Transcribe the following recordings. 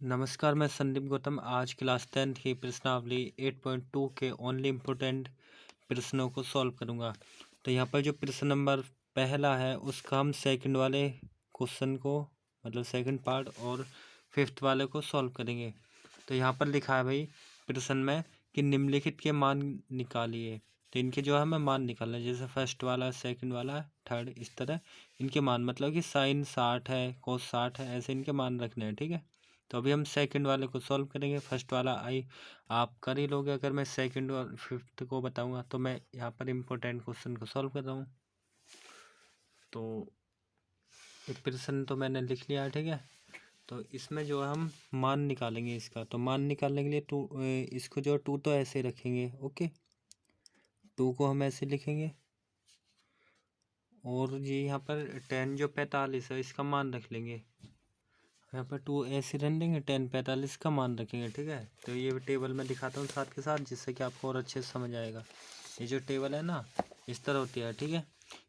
नमस्कार, मैं संदीप गौतम। आज क्लास 10th की प्रश्नावली 8.2 के ओनली इम्पोर्टेंट प्रश्नों को सॉल्व करूंगा। तो यहाँ पर जो प्रश्न नंबर पहला है उसका हम सेकंड वाले क्वेश्चन को मतलब सेकंड पार्ट और फिफ्थ वाले को सॉल्व करेंगे। तो यहाँ पर लिखा है भाई प्रश्न में कि निम्नलिखित के मान निकालिए। तो इनके जो है हमें मान निकालना है, जैसे फर्स्ट वाला, सेकंड वाला, थर्ड, इस तरह इनके मान मतलब कि साइन 60 है, कोस 60 है, ऐसे इनके मान रखने हैं। ठीक है, तो अभी हम सेकंड वाले को सॉल्व करेंगे। फर्स्ट वाला आप कर ही लोगे। अगर मैं सेकंड और फिफ्थ को बताऊंगा तो मैं यहाँ पर इम्पोर्टेंट क्वेश्चन को सॉल्व कर रहा हूँ। तो एक प्रश्न तो मैंने लिख लिया है। ठीक है, तो इसमें जो है हम मान निकालेंगे इसका। तो मान निकालने के लिए इसको जो 2 तो ऐसे रखेंगे। ओके, 2 को हम ऐसे लिखेंगे और ये यहाँ पर 10 जो 45 है इसका मान रख लेंगे। यहाँ पर 2 ऐसे रन देंगे, 10 45 का मान रखेंगे। ठीक है, तो ये टेबल मैं दिखाता हूँ साथ के साथ, जिससे कि आपको और अच्छे से समझ आएगा। ये जो टेबल है ना, इस तरह होती है। ठीक है,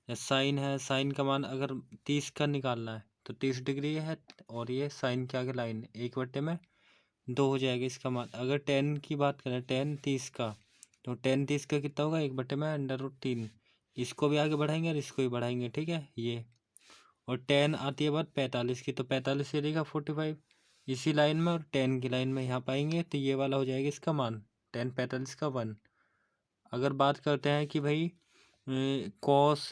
ये साइन है, साइन का मान अगर 30 का निकालना है तो 30 डिग्री है, और ये साइन के आगे लाइन 1/2 हो जाएगा इसका मान। अगर 10 की बात करें, 10 30 का, तो 10 30 का कितना होगा, 1/3। इसको भी आगे बढ़ाएंगे और इसको भी बढ़ाएंगे। ठीक है, ये और 10 आती है बात 45 की, तो 45 से रहेगा 45 इसी लाइन में, और 10 की लाइन में यहाँ पाएंगे तो ये वाला हो जाएगा इसका मान 10 45 का 1। अगर बात करते हैं कि भाई कॉस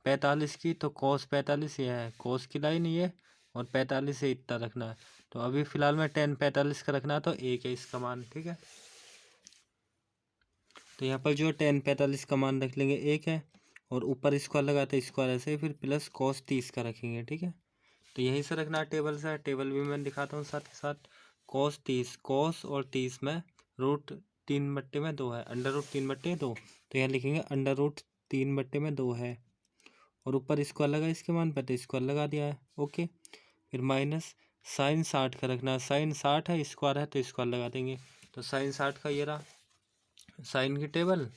45 की, तो कॉस 45 ये है, कॉस की लाइन ये, और 45 से इतना रखना है। तो अभी फिलहाल में 10 45 का रखना है, तो 1 है इसका मान। ठीक है, तो यहाँ पर जो 10 45 का मान रख लेंगे 1 है, और ऊपर स्क्वायर लगाते स्क्वायर ऐसे, फिर प्लस कॉस 30 का रखेंगे। ठीक है, तो यहीं से रखना है। टेबल से टेबल भी मैं दिखाता हूँ साथ के साथ। कॉस 30, कॉस और 30 में √3/2 है, √3/2, तो यहाँ लिखेंगे √3/2 है, और ऊपर स्क्वायर लगा इसके मान पर, तो स्क्वायर लगा दिया है। ओके, फिर माइनस साइन 60 का रखना है, साइन 60 है, स्क्वायर है तो स्क्वायर लगा देंगे। तो साइन 60 का ये रहा साइन की टेबल,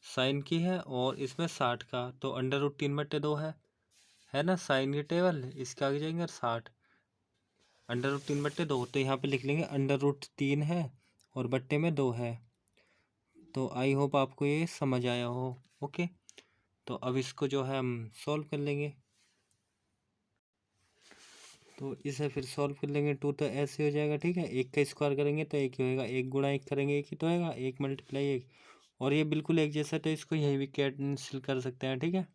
साइन की है, और इसमें 60 का, तो √3/2 है ना साइन की टेबल। इसके आगे जाएंगे 60, √3/2, तो यहाँ पे लिख लेंगे √3 है और बट्टे में 2 है। तो आई होप आपको ये समझ आया हो। ओके, तो अब इसको जो है हम सॉल्व कर लेंगे। तो इसे फिर सॉल्व कर लेंगे। 2 तो ऐसे हो जाएगा। ठीक है, 1 का स्क्वायर करेंगे तो 1 ही होएगा, 1 गुणा 1 करेंगे 1 ही तो होएगा, 1 × 1, और ये बिल्कुल एक जैसा, तो इसको यहीं भी कैंसिल कर सकते हैं। ठीक है,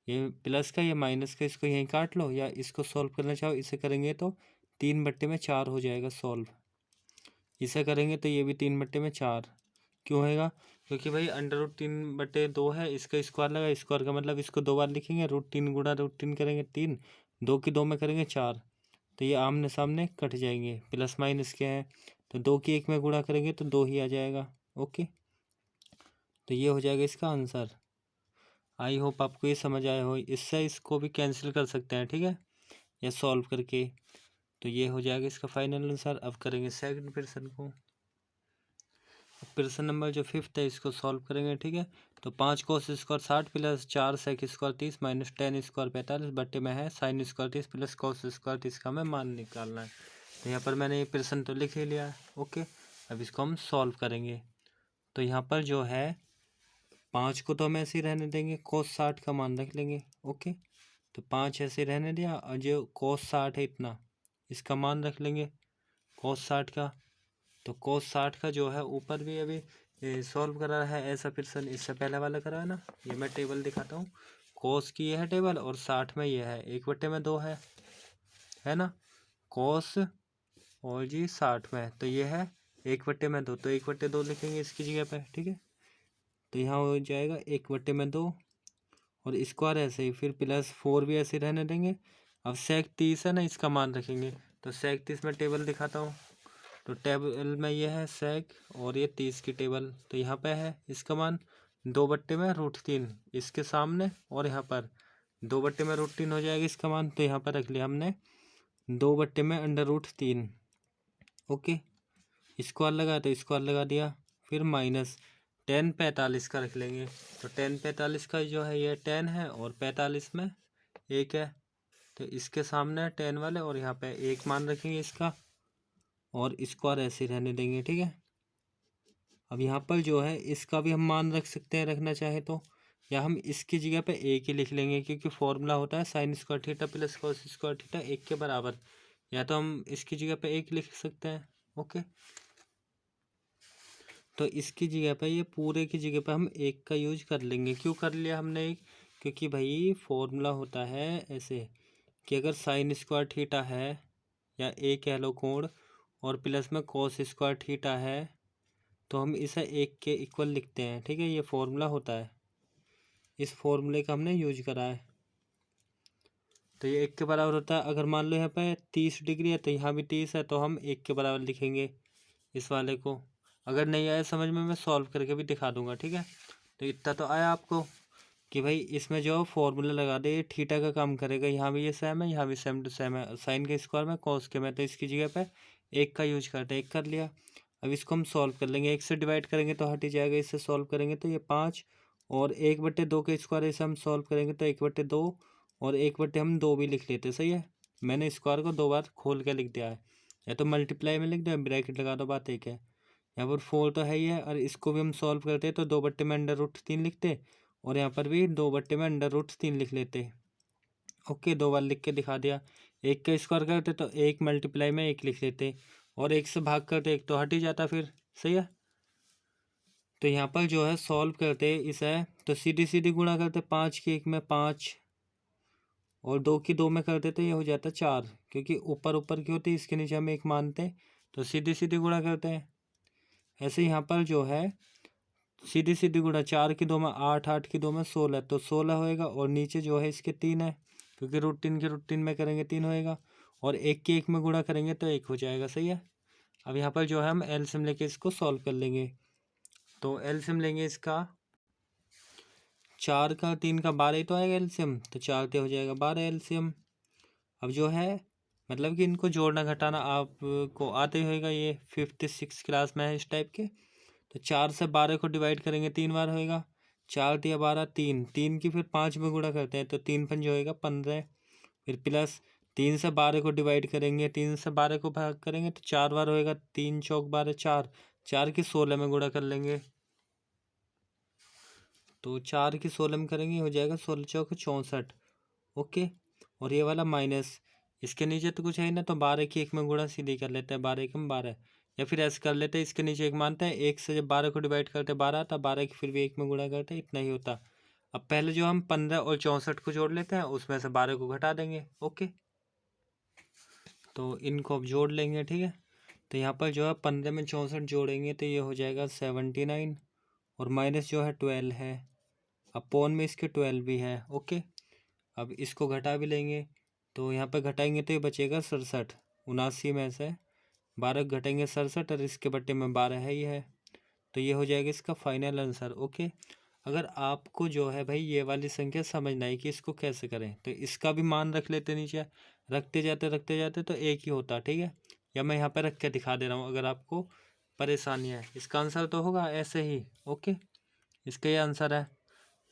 ये प्लस का, ये माइनस का, इसको यहीं काट लो, या इसको सॉल्व करना चाहो इसे करेंगे तो 3/4 हो जाएगा सॉल्व। इसे करेंगे तो ये भी 3/4 क्यों होएगा, क्योंकि भाई √3/2 है, इसका स्क्वायर लगा, स्क्वायर का मतलब इसको 2 बार लिखेंगे, √3 गुणा √3 करेंगे 3, 2 की 2 में करेंगे 4, तो ये आमने सामने कट जाएंगे। प्लस माइनस क्या है, तो 2 की 1 में गुणा करेंगे तो 2 ही आ जाएगा। ओके, तो ये हो जाएगा इसका आंसर। आई होप आपको ये समझ आया हो। इससे इसको भी कैंसिल कर सकते हैं। ठीक है, या सॉल्व करके, तो ये हो जाएगा इसका फाइनल आंसर। अब करेंगे सेकंड प्रश्न को। प्रश्न नंबर जो फिफ्थ है इसको सॉल्व करेंगे। ठीक है, तो 5 cos square 60 plus 4 sec square 30 minus 10 square 45 बट्टे में है sine square 30 plus cos square 30 का हमें मान निकालना है। तो यहाँ पर मैंने ये प्रश्न तो लिख ही लिया है। ओके, अब इसको हम सॉल्व करेंगे। तो यहाँ पर जो है 5 को तो हम ऐसे ही रहने देंगे, कोस 60 का मान रख लेंगे। ओके, तो 5 ऐसे रहने दिया, और जो कोस 60 है इतना, इसका मान रख लेंगे कोस 60 का। तो कोस 60 का जो है ऊपर भी अभी सॉल्व करा है ऐसा प्रश्न, इससे पहले वाला करा है ना। ये मैं टेबल दिखाता हूँ। कोस की ये है टेबल, और 60 में ये है 1/2 है ना। कोस और जी 60 में, तो ये है 1/2, तो 1/2 लिखेंगे इसकी जगह पे। ठीक है, तो यहाँ हो जाएगा 1/2, और स्क्वायर ऐसे ही, फिर प्लस 4 भी ऐसे रहने देंगे। अब सेक 30 है ना, इसका मान रखेंगे। तो सेक 30 में टेबल दिखाता हूँ। तो टेबल में ये है सेक, और ये 30 की टेबल, तो यहाँ पे है इसका मान 2/√3 इसके सामने, और यहाँ पर 2/√3 हो जाएगा इसका मान। तो यहाँ पर रख लिया हमने 2/√3। ओके, स्क्वायर लगा तो स्क्वायर लगा दिया, फिर माइनस 10 45 का रख लेंगे। तो 10 45 का जो है ये 10 है, और 45 में 1 है, तो इसके सामने 10 वाले और यहाँ पे 1 मान रखेंगे इसका, और स्क्वायर ऐसे रहने देंगे, ठीक है। अब यहाँ पर जो है इसका भी हम मान रख सकते हैं रखना चाहे तो, या हम इसकी जगह पे 1 ही लिख लेंगे, क्योंकि फॉर्मूला होता है sine square theta plus cos square theta 1 के बराबर। या तो हम इसकी जगह पे 1 लिख सकते हैं, ओके। तो इसकी जगह पे, ये पूरे की जगह पे हम 1 का यूज कर लेंगे। क्यों कर लिया हमने 1? क्योंकि भाई फॉर्मूला होता है ऐसे कि अगर साइन स्क्वायर थीटा है या ए कह लो कोण, और प्लस में कॉस स्क्वायर थीटा है, तो हम इसे 1 के इक्वल लिखते हैं, ठीक है। ये फॉर्मूला होता है, इस फॉर्मूले का हमने यूज करा है। तो ये 1 के बराबर होता है। अगर मान लो यहाँ पे 30 डिग्री है तो यहाँ भी 30 है, तो हम 1 के बराबर लिखेंगे इस वाले को। अगर नहीं आया समझ में, मैं सॉल्व करके भी दिखा दूंगा, ठीक है। तो इतना तो आया आपको कि भाई इसमें जो फॉर्मूला लगा दे, थीटा का काम करेगा। यहाँ भी ये सेम है, यहाँ भी सेम टू सेम है, साइन के स्क्वायर में कॉस के में, तो इसकी जगह पे 1 का यूज करते हैं। 1 कर लिया। अब इसको हम सॉल्व कर लेंगे। 1 से डिवाइड करेंगे तो हट ही जाएगा, इससे सॉल्व करेंगे तो ये 5, और 1/2 के स्क्वायर इसे हम सॉल्व करेंगे तो 1/2, और 1/, हम 2 भी लिख लेते, सही है। मैंने स्क्वायर को 2 बार खोल के लिख दिया है, या तो मल्टीप्लाई में लिख दो, ब्रैकेट लगा दो, बात एक है। यहाँ पर 4 तो है ही है, और इसको भी हम सॉल्व करते तो 2/, में √3 लिखते, और यहाँ पर भी 2/, में √3 लिख लेते, ओके। 2 बार लिख के दिखा दिया। 1 का स्क्वायर करते तो 1 मल्टीप्लाई में 1 लिख लेते, और 1 से भाग करते 1 तो हट ही जाता फिर, सही है। तो यहाँ पर जो है सॉल्व करते इसे, तो सीधी सीधी गुणा करते, 5 की 1 में 5, और 2 की 2 में कर देते, ये हो जाता 4, क्योंकि ऊपर ऊपर की होती है, इसके नीचे हम 1 मानते, तो सीधी सीधी गुणा करते हैं। ऐसे यहाँ पर जो है सीधी सीधी गुणा, 4 की 2 में 8, 8 की 2 में 16, तो 16 होएगा, और नीचे जो है इसके 3 है, क्योंकि √3 के √3 में करेंगे 3 होएगा, और 1 की 1 में गुणा करेंगे तो 1 हो जाएगा, सही है। अब यहाँ पर जो है हम एलसीएम लेके इसको सॉल्व कर लेंगे। तो एलसीएम लेंगे इसका, 4 का 3 का 12 ही तो आएगा एलसीएम, तो 4 हो जाएगा 12 एलसीएम। अब जो है मतलब कि इनको जोड़ना घटाना आपको आते ही होएगा, ये 5th 6th क्लास में है इस टाइप के। तो 4 से 12 को डिवाइड करेंगे 3 बार होएगा, 4 × 12 3, 3 की फिर 5 में गुणा करते हैं तो 3 5 होएगा 15, फिर प्लस 3 से 12 को डिवाइड करेंगे, 3 से 12 को भाग करेंगे तो 4 बार होएगा, 3 चौक 12 4, 4 की 16 में गुणा कर लेंगे, तो 4 की 16 में करेंगे हो जाएगा 16 चौक 64, ओके। और ये वाला माइनस, इसके नीचे तो कुछ है ही ना, तो 12 की 1 में गुणा सीधी कर लेते हैं, 12 1 में 12, या फिर ऐसे कर लेते हैं, इसके नीचे 1 मानते हैं, 1 से जब 12 को डिवाइड करते 12 आता, 12 की फिर भी 1 में गुणा करते, इतना ही होता। अब पहले जो हम 15 और 64 को जोड़ लेते हैं, उसमें से 12 को घटा देंगे, ओके। तो इनको अब जोड़ लेंगे, ठीक है। तो यहाँ पर जो है 15 में 64 जोड़ेंगे तो ये हो जाएगा 79, और माइनस जो है 12 है, अपॉन में इसके 12 भी है, ओके। अब इसको घटा भी लेंगे, तो यहाँ पे घटाएंगे तो ये बचेगा 67, 79 में से 12 घटेंगे 67, और इसके बट्टे में 12 है ही है, तो ये हो जाएगा इसका फाइनल आंसर, ओके। अगर आपको जो है भाई ये वाली संख्या समझना है कि इसको कैसे करें, तो इसका भी मान रख लेते, नीचे रखते जाते तो एक ही होता, ठीक है। या मैं यहाँ पे रख के दिखा दे रहा हूँ, अगर आपको परेशानी है। इसका आंसर तो होगा ऐसे ही, ओके, इसका ये आंसर है।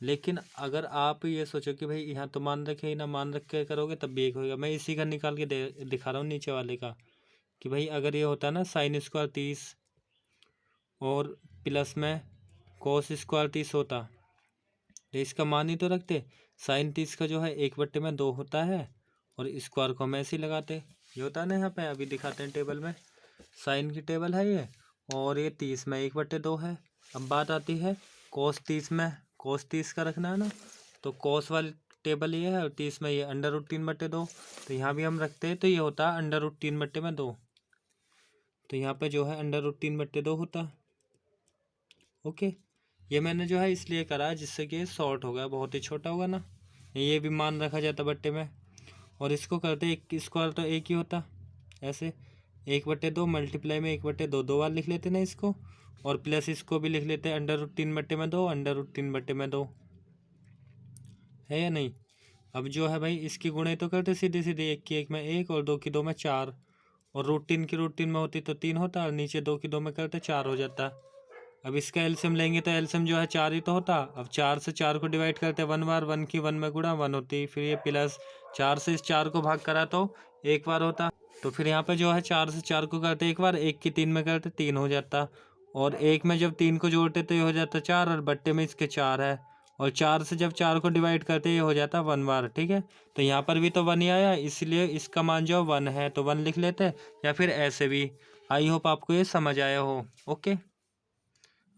लेकिन अगर आप ये सोचो कि भाई यहाँ तो मान रखे ही ना, मान रख के करोगे तब भी एक होगा। मैं इसी का निकाल के दिखा रहा हूँ नीचे वाले का, कि भाई अगर ये होता है ना साइन स्क्वायर 30 और प्लस में कॉस स्क्वायर 30 होता, तो इसका मान ही तो रखते। साइन 30 का जो है 1/2 होता है, और स्क्वायर को हम ऐसे ही लगाते। ये होता है ना, यहाँ पे अभी दिखाते हैं टेबल में, साइन की टेबल है ये, और ये 30 में 1/2 है। अब बात आती है कॉस 30 में, कॉस 30 का रखना है ना, तो कॉस वाली टेबल ये है, और 30 में ये √3/2, तो यहाँ भी हम रखते हैं, तो ये होता है √3/2, तो यहाँ पे जो है √3/2 होता, ओके। ये मैंने जो है इसलिए करा है जिससे कि शॉर्ट होगा, बहुत ही छोटा होगा ना, ये भी मान रखा जाता बट्टे में। और इसको करते एक स्क्वायर तो एक ही होता, ऐसे 1/2 मल्टीप्लाई में 1/2 2 बार लिख लेते ना इसको, और प्लस इसको भी लिख लेते √3/2, √3/2 है या नहीं। अब जो है भाई इसकी गुणे तो करते सीधे सीधे, 1 की 1 में 1, और 2 की 2 में 4, और √3 की √3 में होती तो 3 होता, और नीचे 2 की 2 में करते 4 हो जाता। अब इसका एलसीएम लेंगे तो एलसीएम जो है 4 ही तो होता। अब 4 से 4 को डिवाइड करते 1 बार, 1 की 1 में गुणा 1 होती, फिर ये प्लस 4 से इस 4 को भाग करा तो एक बार होता, तो फिर यहाँ पे जो है 4 से 4 को करते एक बार, 1 की 3 में करते 3 हो जाता, और 1 में जब 3 को जोड़ते तो ये हो जाता 4, और बट्टे में इसके 4 है, और 4 से जब 4 को डिवाइड करते ये हो जाता 1 बार। ठीक है, तो यहाँ पर भी तो 1 ही आया, इसलिए इसका मान जो 1 है तो 1 लिख लेते हैं, या फिर ऐसे भी। आई होप आपको ये समझ आया हो। ओके,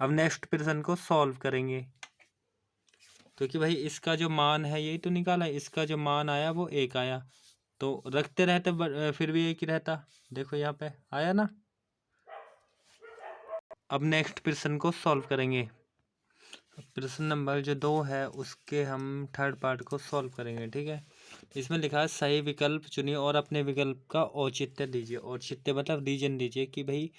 अब नेक्स्ट प्रश्न को सॉल्व करेंगे, क्योंकि भाई इसका जो मान है यही तो निकाला, इसका जो मान आया वो 1 आया, तो रखते रहते फिर भी 1 ही रहता। देखो यहाँ पे आया ना। अब नेक्स्ट प्रश्न को सॉल्व करेंगे। प्रश्न नंबर जो 2 है उसके हम थर्ड पार्ट को सॉल्व करेंगे। ठीक है, इसमें लिखा है सही विकल्प चुनिए और अपने विकल्प का औचित्य दीजिए। औचित्य मतलब रीजन दीजिए कि भाई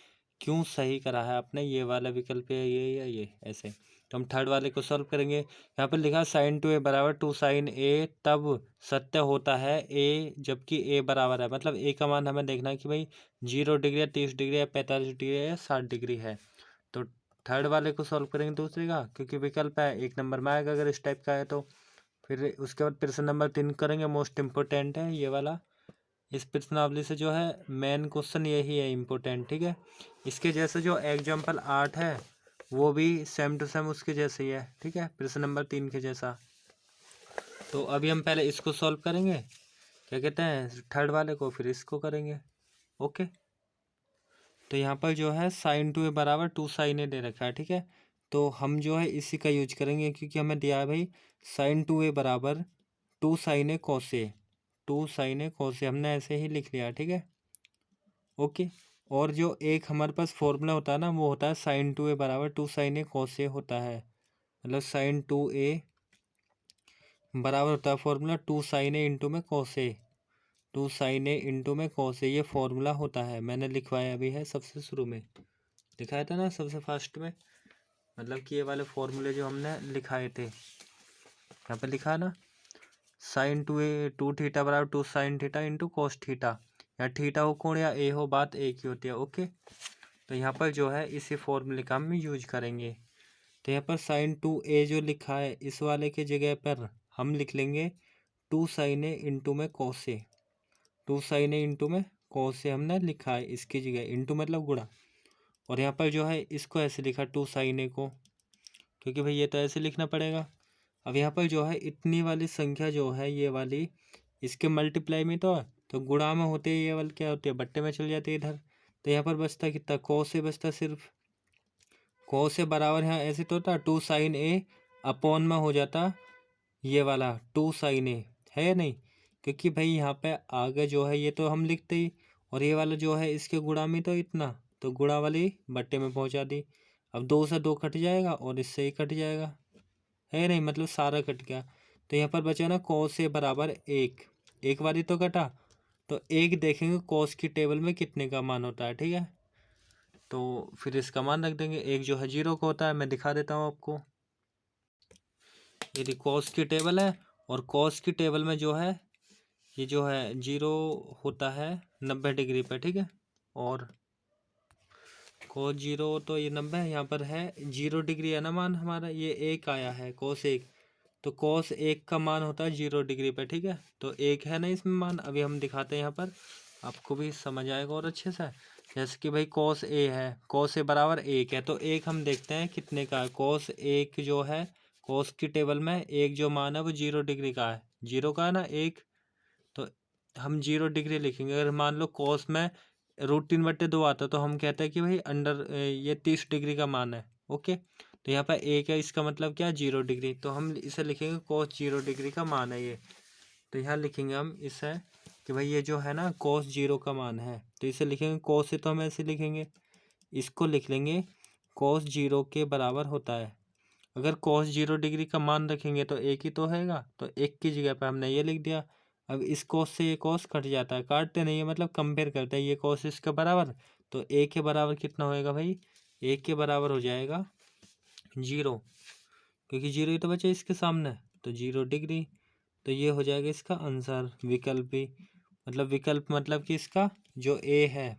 क्यों सही करा है आपने ये वाला विकल्प है ये या ये ऐसे। तो हम थर्ड वाले को सॉल्व करेंगे। यहाँ पर लिखा है साइन 2a बराबर 2 साइन ए तब सत्य होता है ए जबकि ए बराबर है, मतलब ए का मान हमें देखना है कि भाई 0 डिग्री या 30 डिग्री या 45 डिग्री या 60 डिग्री है। तो थर्ड वाले को सॉल्व करेंगे दूसरे का, क्योंकि विकल्प है 1 नंबर में आएगा अगर इस टाइप का है तो। फिर उसके बाद प्रश्न नंबर 3 करेंगे, मोस्ट इम्पोर्टेंट है ये वाला। इस प्रश्नावली से जो है मेन क्वेश्चन यही है इम्पोर्टेंट। ठीक है, इसके जैसे जो एग्जाम्पल 8 है वो भी सेम टू सेम उसके जैसे ही है। ठीक है, प्रश्न नंबर 3 के जैसा। तो अभी हम पहले इसको सॉल्व करेंगे, क्या कहते हैं, थर्ड वाले को, फिर इसको करेंगे। ओके, तो यहाँ पर जो है साइन 2a बराबर 2 साइन ए दे रखा है। ठीक है, तो हम जो है इसी का यूज करेंगे, क्योंकि हमें दिया है भाई साइन 2a बराबर 2 sign A cos A, 2 sign A cos A हमने ऐसे ही लिख लिया। ठीक है, ओके, और जो एक हमारे पास फॉर्मूला होता है ना वो होता है साइन 2a बराबर 2 साइन ए कॉस ए होता है, मतलब साइन 2a बराबर होता है फॉर्मूला 2 साइन ए इंटू में cos A, 2 sign A into में कॉस ए, ये फॉर्मूला होता है। मैंने लिखवाया अभी है सबसे शुरू में, दिखाया था ना सबसे फर्स्ट में, मतलब कि ये वाले फॉर्मूले जो हमने लिखाए थे यहाँ पे लिखा है ना, साइन 2 थीटा बराबर 2 sine theta into cos theta, या थीटा हो कोण या ए हो बात एक ही होती है। ओके, तो यहाँ पर जो है इसी फॉर्मूले का हम यूज करेंगे। तो यहाँ पर साइन 2a जो लिखा है इस वाले के जगह पर हम लिख लेंगे 2 साइन ए इंटू में cos A, 2 sign A into में कॉस ए हमने लिखा है इसकी जगह, इंटू मतलब गुणा, और यहाँ पर जो है इसको ऐसे लिखा 2 साइन ए को, क्योंकि भाई ये तो ऐसे लिखना पड़ेगा। अब यहाँ पर जो है इतनी वाली संख्या जो है ये वाली इसके मल्टीप्लाई में तो गुणा में होते हैं, ये वाली क्या होती है बट्टे में चल जाती है इधर। तो यहाँ पर बचता कितना, कॉस से बचता सिर्फ, कॉस से बराबर यहाँ ऐसे तो होता 2 साइन ए अपॉन में हो जाता ये वाला 2 साइन ए, है नहीं, क्योंकि भाई यहाँ पे आगे जो है ये तो हम लिखते ही, और ये वाला जो है इसके गुणा में तो इतना, तो गुणा वाली बट्टे में पहुँचा दी। अब 2 से 2 कट जाएगा और इससे ही कट जाएगा, है नहीं, मतलब सारा कट गया। तो यहाँ पर बचा ना कॉस ए बराबर 1, एक बारी तो कटा, तो एक देखेंगे कॉस की टेबल में कितने का मान होता है। ठीक है, तो फिर इसका मान रख देंगे, एक जो है 0 का होता है, मैं दिखा देता हूँ आपको। यदि कॉस की टेबल है और कॉस की टेबल में जो है ये जो है 0 होता है 90 डिग्री पर। ठीक है, और कॉस 0 तो ये 90 है, यहाँ पर है 0 डिग्री है ना मान हमारा, ये 1 आया है कॉस 1, तो कॉस 1 का मान होता है 0 डिग्री पे। ठीक है, तो 1 है ना इसमें मान, अभी हम दिखाते हैं यहाँ पर, आपको भी समझ आएगा और अच्छे से। जैसे कि भाई कॉस ए है, कॉस ए बराबर 1 है, तो 1 हम देखते हैं कितने का है, कॉस 1 जो है कॉस की टेबल में 1 जो मान है वो 0 डिग्री का है, 0 का है ना 1, तो हम 0 डिग्री लिखेंगे। अगर मान लो कॉस में √3/2 आता तो हम कहते हैं कि भाई अंडर ये 30 डिग्री का मान है। ओके, तो यहाँ पर 1 है, इसका मतलब क्या 0 डिग्री, तो हम इसे लिखेंगे कॉस 0 डिग्री का मान है ये, तो यहाँ लिखेंगे हम इसे कि भाई ये जो है ना कॉस 0 का मान है, तो इसे लिखेंगे कॉस से, तो हम ऐसे लिखेंगे, इसको लिख लेंगे कॉस 0 के बराबर होता है। अगर कॉस 0 डिग्री का मान रखेंगे तो 1 ही तो होगा, तो 1 की जगह पर हमने ये लिख दिया। अब इस कॉस से ये कॉस कट जाता है, काटते नहीं है मतलब कंपेयर करते हैं, ये कॉस इसके बराबर, तो 1 के बराबर कितना होएगा भाई, 1 के बराबर हो जाएगा 0, क्योंकि 0 ही तो बचा इसके सामने, तो 0 डिग्री। तो ये हो जाएगा इसका आंसर, विकल्प भी, मतलब विकल्प मतलब कि इसका जो ए है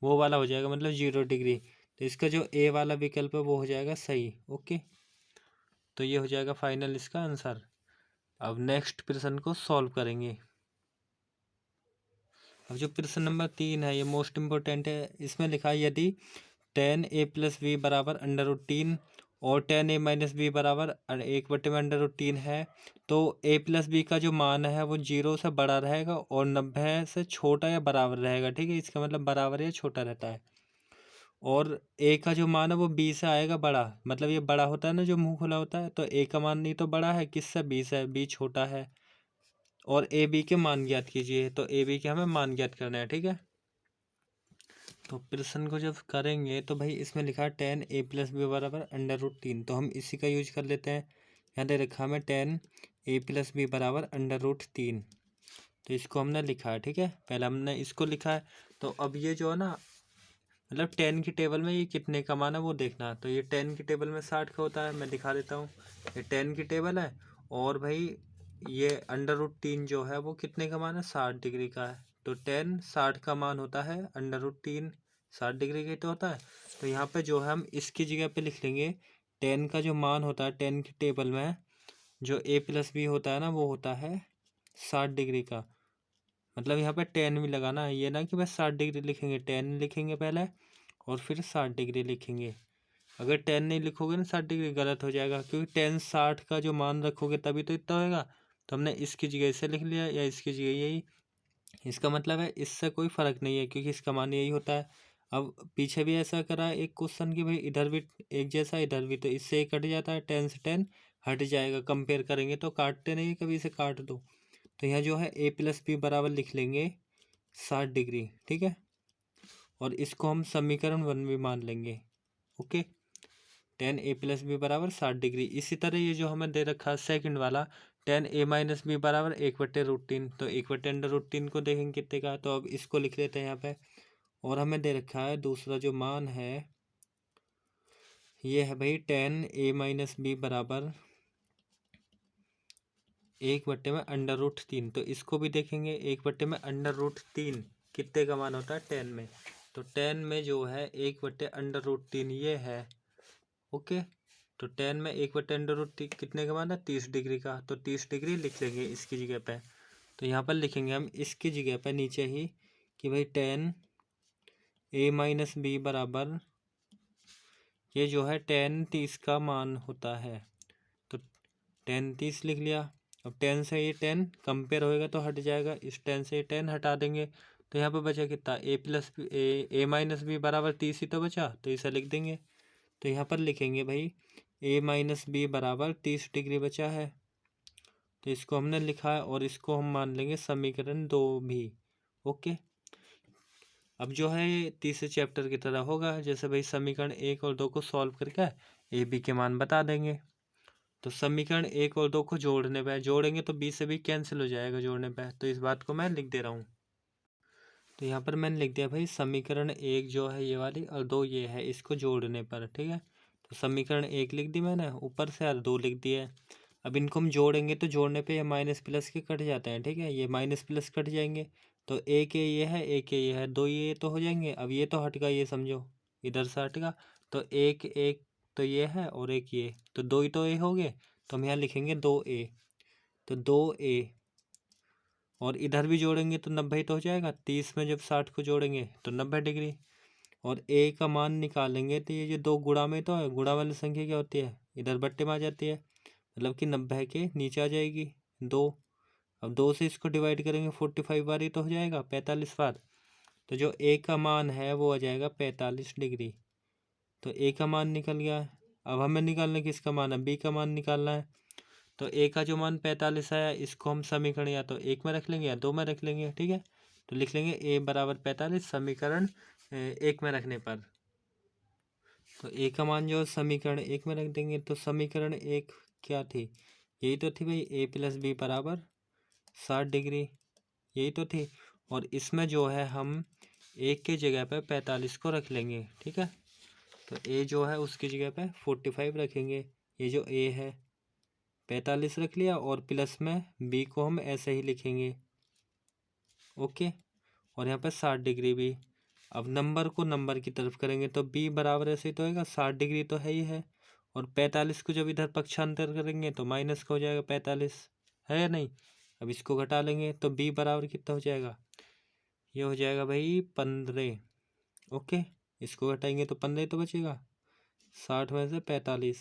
वो वाला हो जाएगा, मतलब 0 डिग्री, तो इसका जो ए वाला विकल्प है वो हो जाएगा सही। ओके, तो ये हो जाएगा फाइनल इसका आंसर। अब नेक्स्ट प्रश्न को सॉल्व करेंगे। अब जो प्रश्न नंबर 3 है ये मोस्ट इम्पोर्टेंट है। इसमें लिखा है यदि tan a प्लस बी बराबर √3 और tan a माइनस बी बराबर 1/√3 है तो a प्लस बी का जो मान है वो 0 से बड़ा रहेगा और 90 से छोटा या बराबर रहेगा। ठीक है, इसका मतलब बराबर या छोटा रहता है। और a का जो मान है वो b से आएगा बड़ा, मतलब ये बड़ा होता है ना जो मुंह खुला होता है, तो a का मान नहीं तो बड़ा है किससे, b से, b छोटा है। और ए बी के मान ज्ञात कीजिए, तो ए बी के हमें मान ज्ञात करना है। ठीक है, तो प्रश्न को जब करेंगे तो भाई इसमें लिखा है tan a प्लस बी बराबर √3, तो हम इसी का यूज कर लेते हैं। यहाँ दे रखा हमें tan a प्लस बी बराबर √3, तो इसको हमने लिखा है। ठीक है, पहले हमने इसको लिखा है। तो अब ये जो है ना, मतलब 10 की टेबल में ये कितने का मान है वो देखना। तो ये 10 की टेबल में 60 का होता है, मैं दिखा देता हूँ। ये 10 की टेबल है और भाई ये √3 जो है वो कितने का मान है, 60 डिग्री का है। तो 10 60 का मान होता है, √3 60 डिग्री का तो होता है। तो यहाँ पे जो है हम इसकी जगह पे लिख लेंगे 10 का जो मान होता है 10 की टेबल में जो a प्लस बी होता है ना वो होता है 60 डिग्री का। मतलब यहाँ पे 10 भी लगाना है, ये ना कि बस 60 डिग्री लिखेंगे, 10 लिखेंगे पहले और फिर 60 डिग्री लिखेंगे। अगर 10 नहीं लिखोगे ना 60 डिग्री गलत हो जाएगा, क्योंकि 10 60 का जो मान रखोगे तभी तो इतना होएगा। तो हमने इसकी जगह इसे लिख लिया या इसकी जगह यही। इसका मतलब है इससे कोई फ़र्क नहीं है क्योंकि इसका मान यही होता है। अब पीछे भी ऐसा करा है एक क्वेश्चन की भाई इधर भी एक जैसा इधर भी, तो इससे एक कट जाता है, 10 से 10 हट जाएगा। कंपेयर करेंगे तो काटते नहीं, कभी इसे काट दो। तो यहाँ जो है a प्लस बी बराबर लिख लेंगे 60 डिग्री। ठीक है, और इसको हम समीकरण 1 भी मान लेंगे। Okay, tan a plus B बराबर 60 डिग्री। इसी तरह ये जो हमें दे रखा है सेकंड वाला tan a माइनस बी बराबर 1/√3, तो 1/√3 को देखेंगे कितने का, तो अब इसको लिख लेते हैं यहाँ पे। और हमें दे रखा है दूसरा जो मान है ये है भाई tan a माइनस बी बराबर 1/√3, तो इसको भी देखेंगे 1/√3 कितने का मान होता है 10 में। तो 10 में जो है 1/√3 ये है। ओके, तो 10 में 1/√3 कितने का मान है, 30 डिग्री का, तो 30 डिग्री लिख लेंगे इसकी जगह पे। तो यहाँ पर लिखेंगे हम इसकी जगह पे नीचे ही कि भाई tan a माइनस बी बराबर ये जो है tan 30 का मान होता है, तो tan 30 लिख लिया। अब 10 से ये 10 कंपेयर होएगा तो हट जाएगा, इस 10 से ये 10 हटा देंगे। तो यहाँ पे बचा कितना, a माइनस बी बराबर 30 ही तो बचा, तो इसे लिख देंगे। तो यहाँ पर लिखेंगे भाई a माइनस बी बराबर 30 डिग्री बचा है, तो इसको हमने लिखा है और इसको हम मान लेंगे समीकरण 2 भी। ओके, अब जो है ये तीसरे चैप्टर की तरह होगा, जैसे भाई समीकरण 1 और 2 को सॉल्व करके ए बी के मान बता देंगे। तो समीकरण 1 और 2 को जोड़ने पे जोड़ेंगे तो बी से भी कैंसिल हो जाएगा जोड़ने पे, तो इस बात को मैं लिख दे रहा हूँ। तो यहाँ पर मैंने लिख दिया भाई समीकरण 1 जो है ये वाली और 2 ये है, इसको जोड़ने पर। ठीक है, तो समीकरण 1 लिख दी मैंने ऊपर से और 2 लिख दिए। अब इनको हम जोड़ेंगे तो जोड़ने पे ये माइनस प्लस के कट जाते हैं। ठीक है, ये माइनस प्लस कट जाएंगे, तो एक ये है एक ये है, दो ये तो हो जाएंगे। अब ये तो हट गया, ये समझो इधर से हट गया, तो एक एक तो ये है और एक ये, तो दो ही तो ए हो गए, तो हम यहाँ लिखेंगे 2a। तो 2a और इधर भी जोड़ेंगे तो 90 तो हो जाएगा, 30 में जब 60 को जोड़ेंगे तो 90 डिग्री। और a का मान निकालेंगे तो ये जो 2 गुणा में तो है, गुणा वाली संख्या क्या होती है, इधर बट्टे में आ जाती है, मतलब कि 90 के नीचे आ जाएगी 2। अब 2 से इसको डिवाइड करेंगे 45 बार ही तो हो जाएगा, 45 बार। तो जो a का मान है वो आ जाएगा 45 डिग्री। तो a का मान निकल गया। अब हमें निकालना है किसका मान है, b का मान निकालना है। तो a का जो मान 45 आया इसको हम समीकरण या तो 1 में रख लेंगे या 2 में रख लेंगे। ठीक है, तो लिख लेंगे a बराबर 45 समीकरण 1 में रखने पर। तो a का मान जो समीकरण 1 में रख देंगे, तो समीकरण 1 क्या थी, यही तो थी भाई a प्लस बी बराबर 60 डिग्री, यही तो थी। और इसमें जो है हम 1 के जगह पे 45 को रख लेंगे। ठीक है, तो a जो है उसकी जगह पे 45 रखेंगे, ये जो a है 45 रख लिया, और प्लस में b को हम ऐसे ही लिखेंगे। ओके, और यहाँ पे 60 डिग्री भी। अब नंबर को नंबर की तरफ करेंगे तो b बराबर ऐसे ही तो होगा, 60 डिग्री तो है ही है। और 45 को जब इधर पक्षांतर करेंगे तो माइनस का हो जाएगा 45, है या नहीं। अब इसको घटा लेंगे तो b बराबर कितना हो जाएगा, ये हो जाएगा भाई 15। ओके, इसको घटाएंगे तो 15 तो बचेगा, 60 में से 45,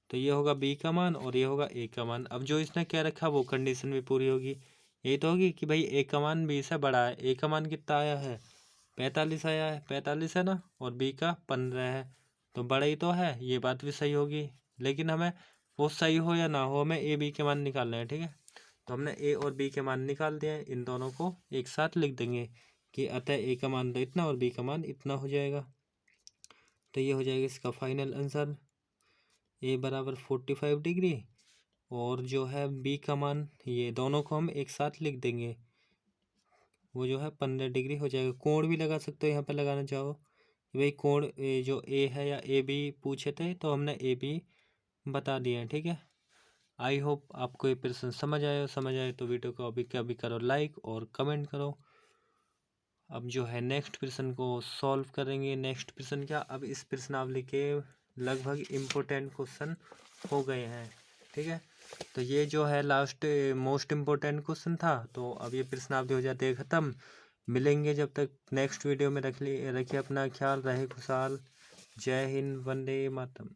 तो ये होगा बी का मान और ये होगा ए का मान। अब जो इसने क्या रखा वो कंडीशन भी पूरी होगी, यही तो होगी कि भाई ए का मान बी से बड़ा है। ए का मान कितना आया है, 45 आया है, 45 है ना, और बी का 15 है, तो बड़ा ही तो है, ये बात भी सही होगी। लेकिन हमें वो सही हो या ना हो, हमें ए बी के मान निकालना है, ठीक है। तो हमने ए और बी के मान निकाल दिए हैं, इन दोनों को एक साथ लिख देंगे कि अतः ए का मान तो इतना और बी का मान इतना हो जाएगा। तो ये हो जाएगा इसका फाइनल आंसर, ए बराबर 45 डिग्री, और जो है बी का मान, ये दोनों को हम एक साथ लिख देंगे, वो जो है 15 डिग्री हो जाएगा। कोण भी लगा सकते हो यहाँ पे लगाना चाहो, भाई कोण जो ए है या ए बी पूछे थे तो हमने ए बी बता दिए हैं, ठीक है। आई होप आपको ये प्रश्न समझ आया, समझ आए तो वीडियो को अभी के अभी करो लाइक और कमेंट करो। अब जो है नेक्स्ट प्रश्न को सॉल्व करेंगे। नेक्स्ट प्रश्न क्या, अब इस प्रश्नावली के लगभग इम्पोर्टेंट क्वेश्चन हो गए हैं, ठीक है। तो ये जो है लास्ट मोस्ट इम्पोर्टेंट क्वेश्चन था, तो अब ये प्रश्नावली हो जाती है ख़त्म। मिलेंगे जब तक नेक्स्ट वीडियो में, रखिए अपना ख्याल, रहे खुशहाल। जय हिंद, वंदे मातरम।